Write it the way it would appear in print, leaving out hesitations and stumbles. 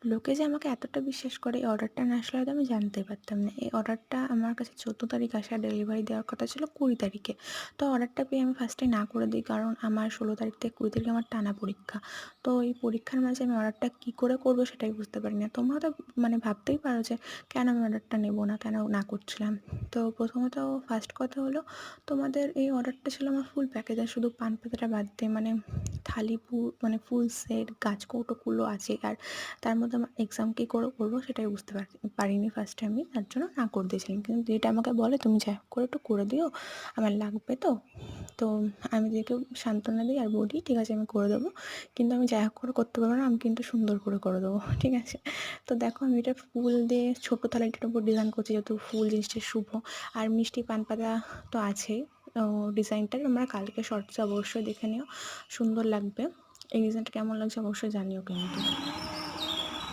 লোকে যে আমাকে এতটা বিশ্বাস করে এই অর্ডারটা না আসলে হয়তো আমি জানতেই পারতাম না। এই অর্ডারটা আমার কাছে 14 তারিখ আসে আর ডেলিভারি দেওয়ার কথা ছিল 20 তারিখে। তো অর্ডারটা পেয়ে আমি ফার্স্টে না করে দিই, কারণ আমার 16 তারিখ থেকে 20 তারিখে আমার টানা পরীক্ষা। তো এই পরীক্ষার মাঝে আমি অর্ডারটা কী করে করবো সেটাই বুঝতে পারি না। তোমরা তো মানে ভাবতেই পারো যে কেন আমি অর্ডারটা নেবো না, কেন না করছিলাম। তো প্রথমত ফার্স্ট কথা হলো, তোমাদের এই অর্ডারটা ছিল আমার ফুল প্যাকেজ, আর শুধু পান পাতাটা বাদ দিয়ে মানে থালি মানে ফুল সেট গাছকৌটোগুলো আছে। আর তার মধ্যে আমার এক্সাম কী করে করবো সেটাই বুঝতে পারিনি ফার্স্টে আমি, তার জন্য না করে দিয়েছিলাম। কিন্তু দিদিটা আমাকে বলে, তুমি যাই হোক করে একটু করে দিও, আমার লাগবে তো। তো আমি দিদিকে সান্ত্বনা দিই আর বলি ঠিক আছে আমি করে দেবো, কিন্তু আমি যাই হোক করে করতে পারবো না, আমি কিন্তু সুন্দর করে দেবো, ঠিক আছে। তো দেখো আমি এটা ফুল দিয়ে ছোটো থালাটার উপর ডিজাইন করছি, যেহেতু ফুল জিনিসটা শুভ। আর মিষ্টি পান পাতা তো আছেই। ডিজাইনটা আমরা কালকে শর্টসে অবশ্যই দেখে নিও, সুন্দর লাগবে। এই ডিজাইনটা কেমন লাগছে অবশ্যই জানিও কিন্তু।